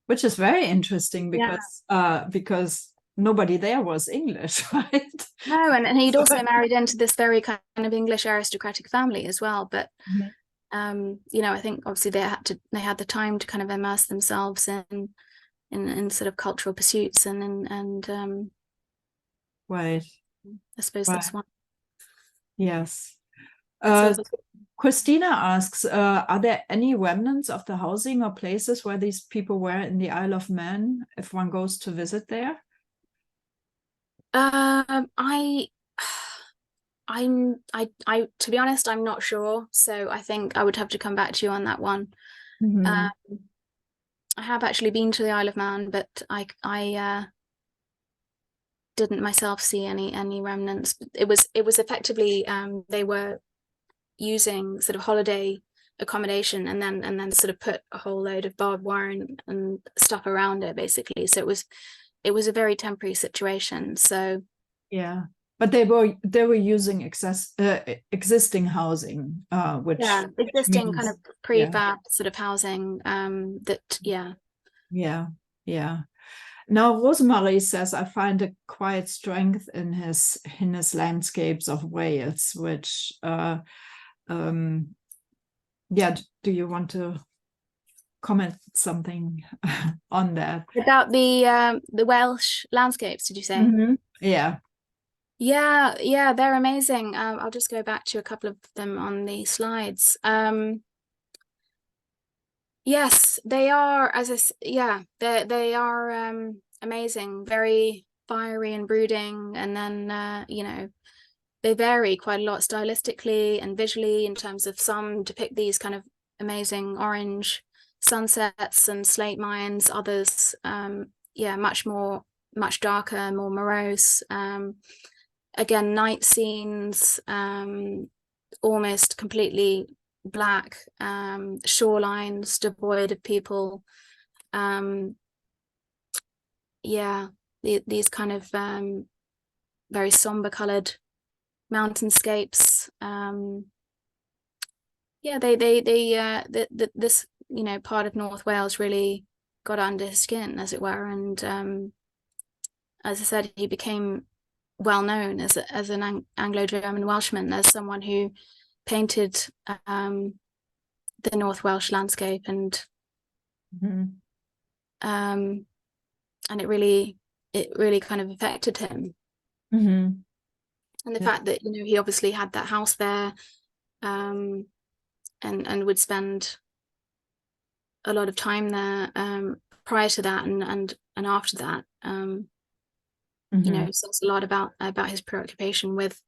Which is very interesting because nobody there was English, right? No, and he'd also married into this very kind of English aristocratic family as well. But I think obviously they had the time to kind of immerse themselves in sort of cultural pursuits and right. I suppose that's one. Yes. Christina asks, are there any remnants of the housing or places where these people were in the Isle of Man if one goes to visit there? I to be honest, I'm not sure. So I think I would have to come back to you on that one. I have actually been to the Isle of Man, but I didn't myself see any remnants. It was effectively they were using sort of holiday accommodation and then sort of put a whole load of barbed wire and stuff around it, basically. So it was a very temporary situation. So yeah, but they were using existing housing, which existing means, kind of prefab sort of housing. Now, Rosemarie says, I find a quiet strength in his landscapes of Wales, which, do you want to comment something on that? About the Welsh landscapes, did you say? Yeah. Yeah, they're amazing. I'll just go back to a couple of them on the slides. Yes, they are, they are amazing, very fiery and brooding, and then they vary quite a lot stylistically and visually in terms of some depict these kind of amazing orange sunsets and slate mines, others much darker, more morose, again night scenes, almost completely black, shorelines devoid of people. Yeah, these kind of very somber colored mountainscapes. Yeah, this, you know, part of North Wales really got under his skin, as it were, and as I said, he became well known as an Anglo-German Welshman, as someone who painted the North Welsh landscape, and and it really kind of affected him. And the fact that, you know, he obviously had that house there, and would spend a lot of time there prior to that and after that, you know, says a lot about his preoccupation with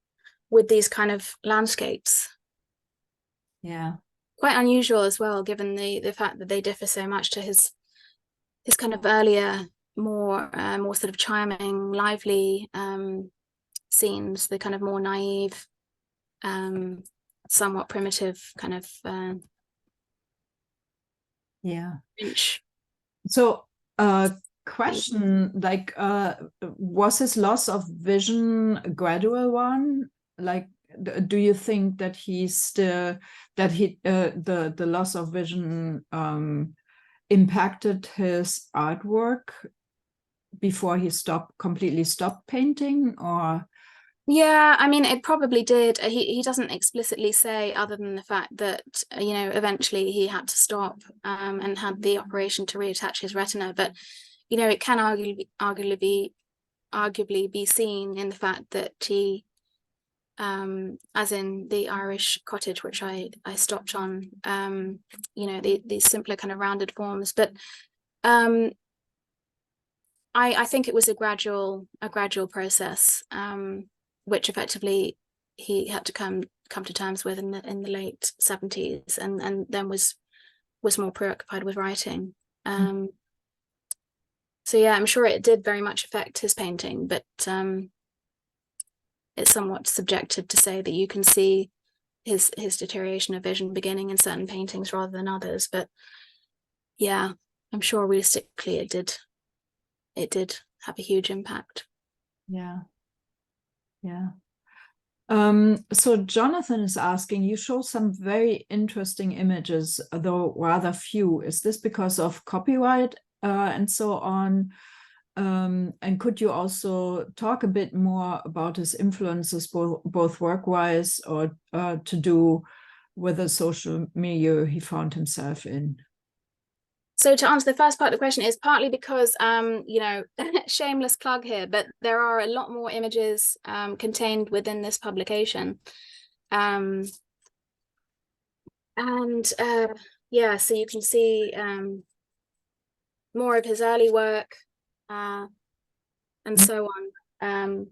these kind of landscapes. Yeah, quite unusual as well, given the fact that they differ so much to his kind of earlier, more sort of charming, lively scenes, the kind of more naive, somewhat primitive kind of French. So question, like, was his loss of vision a gradual one? Like, do you think that the loss of vision impacted his artwork before he completely stopped painting, or? Yeah, I mean, it probably did. He doesn't explicitly say, other than the fact that, you know, eventually he had to stop and had the operation to reattach his retina. But, you know, it can arguably be seen in the fact that he, as in the Irish cottage, which I stopped on, you know, these simpler kind of rounded forms. But I think it was a gradual process, which effectively he had to come to terms with in the late 70s, and then was more preoccupied with writing. So yeah, I'm sure it did very much affect his painting, but it's somewhat subjective to say that you can see his deterioration of vision beginning in certain paintings rather than others. But yeah, I'm sure realistically it did have a huge impact. Yeah. So Jonathan is asking, you show some very interesting images, though rather few. Is this because of copyright and so on? And could you also talk a bit more about his influences, both work-wise or to do with the social milieu he found himself in? So to answer the first part of the question, is partly because, you know, shameless plug here, but there are a lot more images contained within this publication. And yeah, so you can see more of his early work and so on.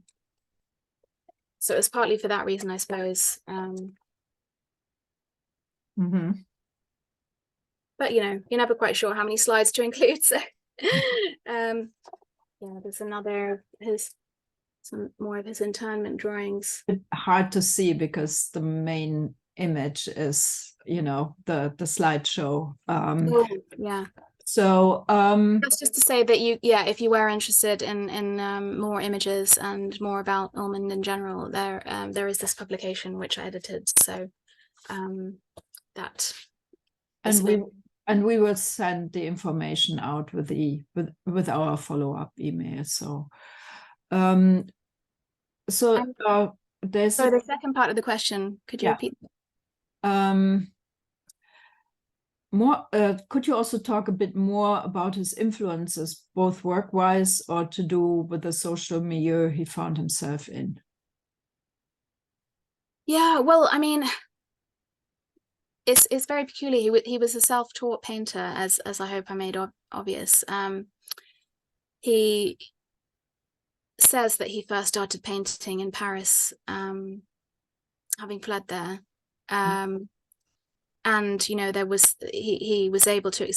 So it's partly for that reason, I suppose. But, you know, you're never quite sure how many slides to include. So yeah, there's some more of his internment drawings. Hard to see because the main image is, you know, the slideshow. Yeah. So that's just to say that if you were interested in more images and more about Uhlman in general, there is this publication which I edited. So that. And we will send the information out with our follow-up email. So there's the second part of the question. Could you repeat that? Could you also talk a bit more about his influences, both work-wise or to do with the social milieu he found himself in? Yeah, well, I mean, it's very peculiar. He was a self-taught painter, as I hope I made obvious. He says that he first started painting in Paris, having fled there. And, you know, he was able to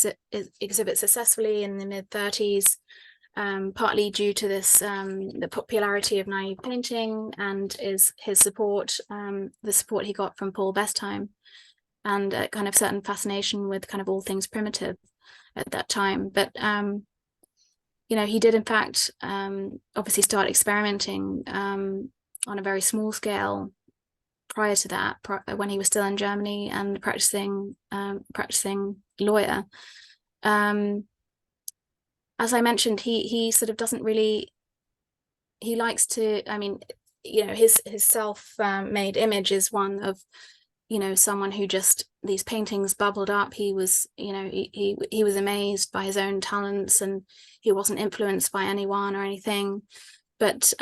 exhibit successfully in the mid-30s, partly due to this the popularity of naive painting and his support, the support he got from Westheim. and a kind of certain fascination with kind of all things primitive at that time. But you know, he did in fact obviously start experimenting on a very small scale prior to that, when he was still in Germany and practicing lawyer. As I mentioned, he sort of doesn't really, he likes to, I mean, you know, his self-made image is one of, you know, someone who just, these paintings bubbled up. He was, you know, he was amazed by his own talents, and he wasn't influenced by anyone or anything. But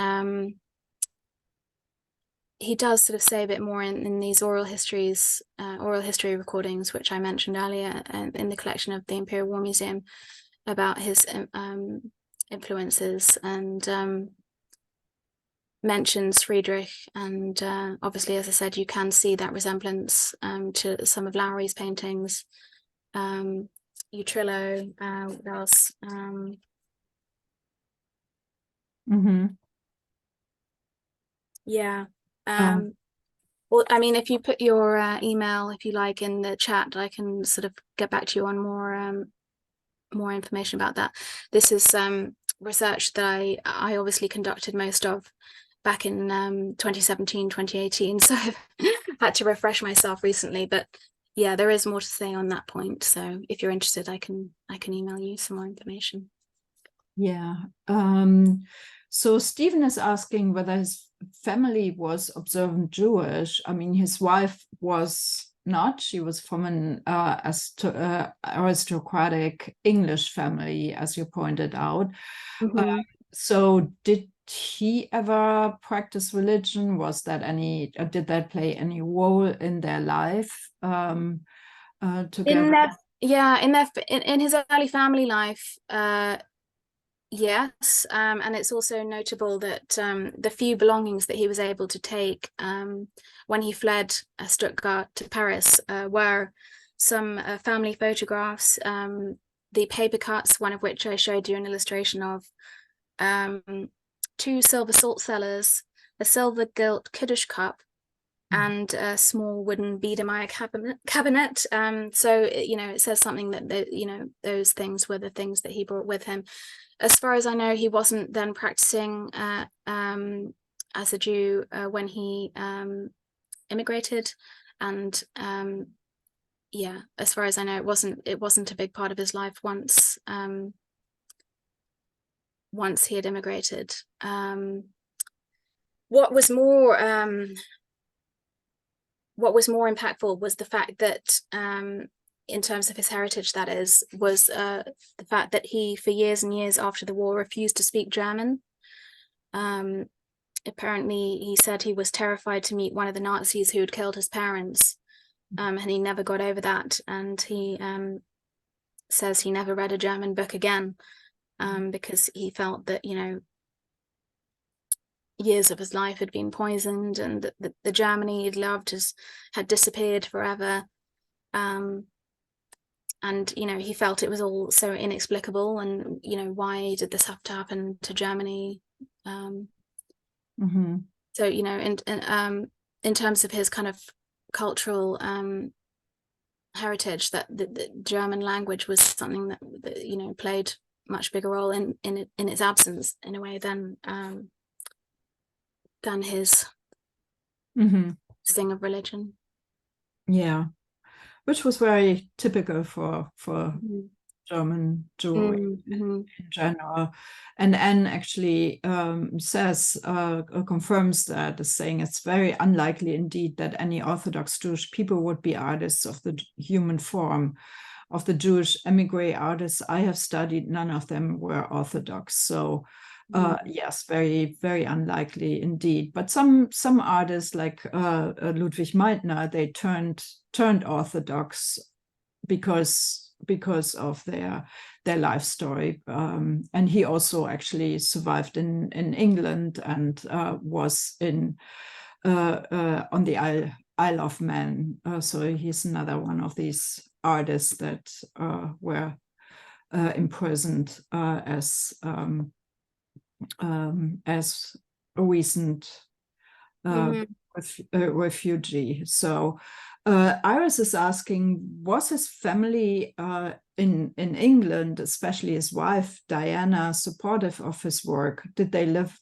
he does sort of say a bit more in these oral history recordings, which I mentioned earlier, in the collection of the Imperial War Museum, about his influences, and mentions Friedrich, and obviously, as I said, you can see that resemblance to some of Lowry's paintings. Utrillo, what else? Yeah. Well, I mean, if you put your email, if you like, in the chat, I can sort of get back to you on more information about that. This is research that I obviously conducted most of back in 2017, 2018. So I've had to refresh myself recently. But yeah, there is more to say on that point. So if you're interested, I can email you some more information. Yeah. So Stephen is asking whether his family was observant Jewish. I mean, his wife was not. She was from an aristocratic English family, as you pointed out. So did he ever practice religion? Was that did that play any role in their life together? In his early family life, yes, and it's also notable that the few belongings that he was able to take when he fled Stuttgart to Paris were some family photographs, the paper cuts, one of which I showed you an illustration of, 2 silver salt cellars, a silver gilt Kiddush cup, and a small wooden Biedermeier cabinet. So, you know, it says something that, you know, those things were the things that he brought with him. As far as I know, he wasn't then practicing as a Jew when he immigrated, and yeah, as far as I know, it wasn't a big part of his life once he had immigrated. What was more impactful was the fact that, in terms of his heritage, that is, was the fact that he, for years and years after the war, refused to speak German. Apparently, he said he was terrified to meet one of the Nazis who had killed his parents, and he never got over that. And he says he never read a German book again, because he felt that, you know, years of his life had been poisoned, and the Germany he'd loved had disappeared forever. And, you know, he felt it was all so inexplicable, and, you know, why did this have to happen to Germany? So, you know, in terms of his kind of cultural heritage, that the German language was something that, you know, played much bigger role in its absence, in a way, than his thing of religion. Yeah. Which was very typical for German Jewry in general. And Anne actually confirms that, as saying it's very unlikely indeed that any Orthodox Jewish people would be artists of the human form. Of the Jewish émigré artists I have studied, none of them were Orthodox. So yes, very, very unlikely indeed. But some artists like Ludwig Meitner, they turned Orthodox because of their life story. And he also actually survived in England, and was on the Isle of Man. So he's another one of these artists that were imprisoned as a recent refugee. So Iris is asking, was his family in England, especially his wife Diana, supportive of his work? Did they live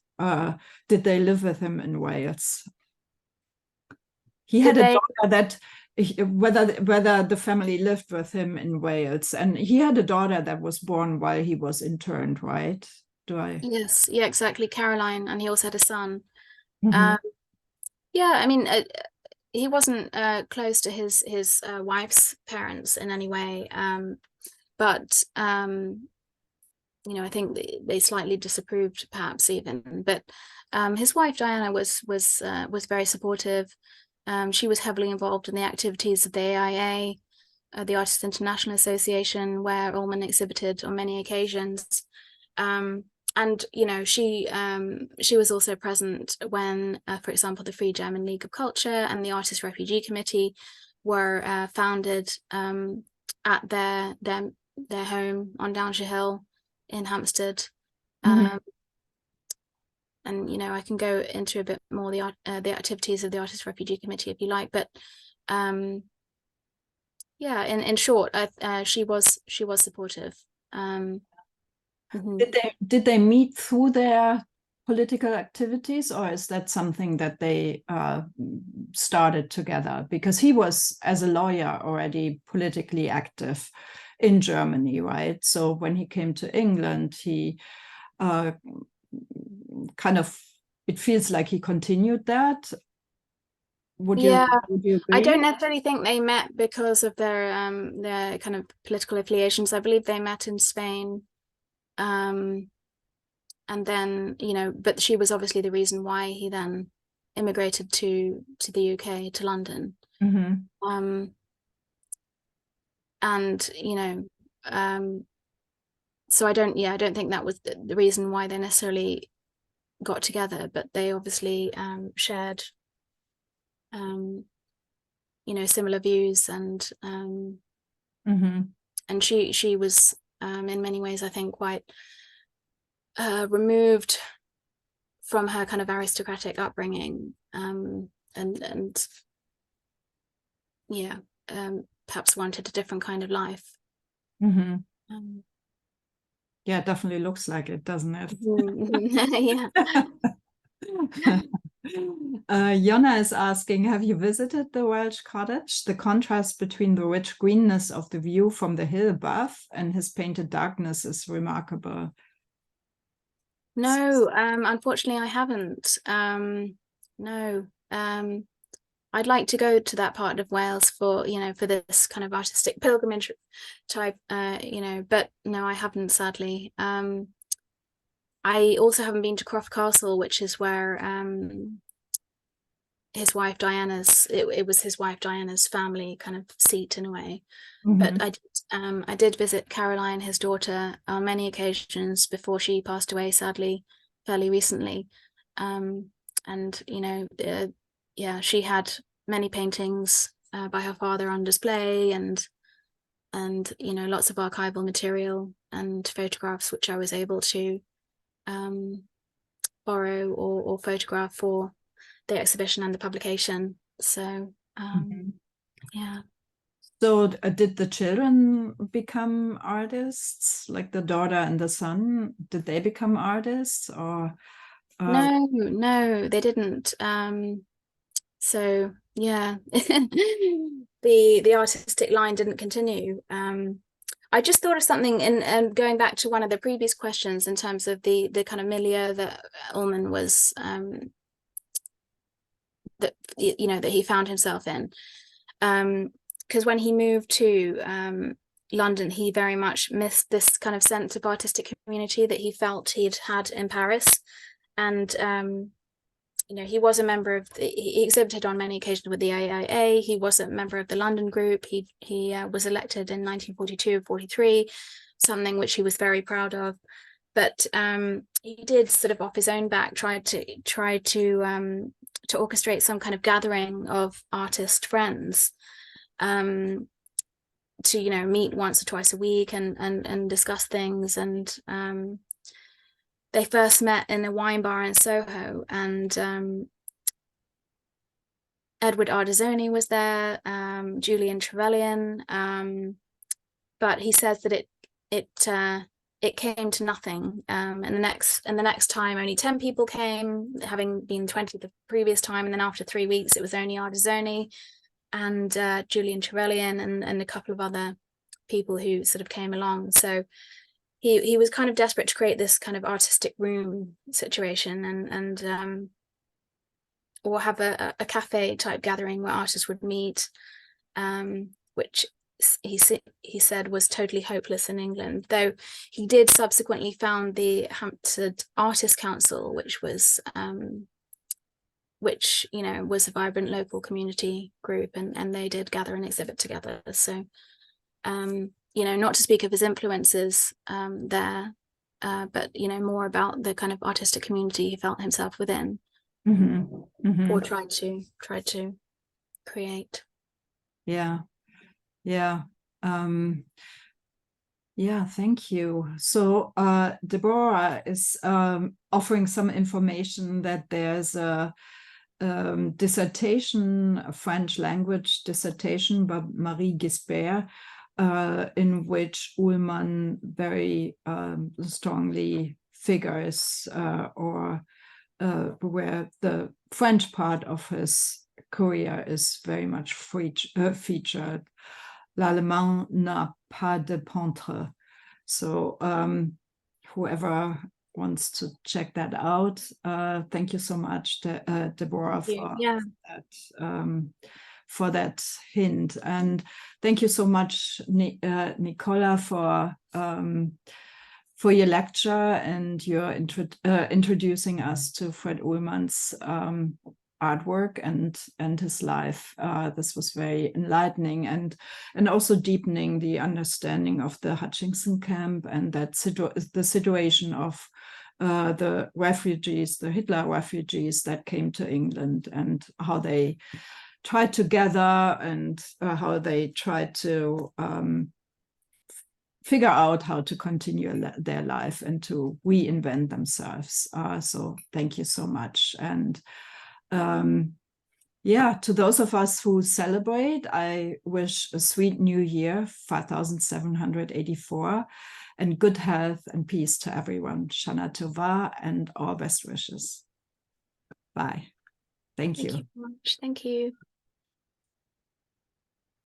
with him in Wales? He had a daughter that, whether the family lived with him in Wales, and he had a daughter that was born while he was interned, right? Yes, yeah, exactly, Caroline, and he also had a son. Mm-hmm. Yeah, I mean, he wasn't close to his wife's parents in any way, but you know, I think they slightly disapproved, perhaps even. But his wife Diana was very supportive. She was heavily involved in the activities of the AIA, the Artists International Association, where Uhlman exhibited on many occasions. And you know, she was also present when, for example, the Free German League of Culture and the Artist Refugee Committee were founded at their home on Downshire Hill in Hampstead. Mm-hmm. And you know, I can go into a bit more the activities of the Artist Refugee Committee if you like, but yeah, in short, she was supportive. Did they meet through their political activities, or is that something that they started together? Because he was, as a lawyer, already politically active in Germany, right? So when he came to England, he kind of, it feels like he continued that. Would you agree? I don't necessarily think they met because of their kind of political affiliations. I believe they met in Spain. And then, you know, but she was obviously the reason why he then immigrated to the UK, to London. Mm-hmm. And you know, so I don't think that was the reason why they necessarily got together, but they obviously shared you know, similar views, and Mm-hmm. and she was in many ways, I think, quite removed from her kind of aristocratic upbringing, and yeah, perhaps wanted a different kind of life. Mm-hmm. Yeah, it definitely looks like it, doesn't it? Yeah. Jonna is asking, have you visited the Welsh cottage? The contrast between the rich greenness of the view from the hill above and his painted darkness is remarkable. No, unfortunately I haven't. No. I'd like to go to that part of Wales for, you know, for this kind of artistic pilgrimage type, you know, but no, I haven't, sadly. I also haven't been to Croft Castle, which is where his wife Diana's, it was his wife Diana's family kind of seat in a way. Mm-hmm. But I did visit Caroline, his daughter, on many occasions before she passed away, sadly, fairly recently. And you know, yeah, she had many paintings by her father on display, and you know, lots of archival material and photographs which I was able to borrow or photograph for the exhibition and the publication. So yeah. So did the children become artists, like the daughter and the son? Did they become artists, or No, they didn't. So yeah, the artistic line didn't continue. I just thought of something in going back to one of the previous questions in terms of the kind of milieu that Uhlman was that, you know, that he found himself in. Because when he moved to London, he very much missed this kind of sense of artistic community that he felt he'd had in Paris. And you know, he was a member of he exhibited on many occasions with the AIA. He was a member of the London group. He was elected in 1942 or 43, something which he was very proud of. But he did sort of off his own back try to orchestrate some kind of gathering of artist friends, to, you know, meet once or twice a week and discuss things. And they first met in a wine bar in Soho, and Edward Ardizoni was there, Julian Trevelyan, but he says that it came to nothing. And the next time, only 10 people came, having been 20 the previous time. And then after 3 weeks, it was only Ardizoni and Julian Trevelyan and a couple of other people who sort of came along. So he was kind of desperate to create this kind of artistic room situation and or have a cafe type gathering where artists would meet, which he said was totally hopeless in England, though he did subsequently found the Hampstead Artists Council, which was was a vibrant local community group, and they did gather and exhibit together. So not to speak of his influences there, but more about the kind of artistic community he felt himself within, or tried to create. Thank you. So Deborah is offering some information that there's a dissertation, a French language dissertation by Marie Gisbert, in which Uhlman very strongly figures, or where the French part of his career is very much featured. L'Allemand n'a pas de peintre. So whoever wants to check that out, thank you so much, Deborah, for that hint. And thank you so much, Nicola, for your lecture and your introducing us to Fred Uhlman's artwork and his life. This was very enlightening and also deepening the understanding of the Hutchinson camp and that the situation of the refugees, the Hitler refugees that came to England, and how they tried to gather and how they tried to figure out how to continue their life and to reinvent themselves. So thank you so much. And to those of us who celebrate, I wish a sweet new year, 5784, and good health and peace to everyone. Shana Tova and our best wishes. Bye. Thank you. Thank you so much. Thank you.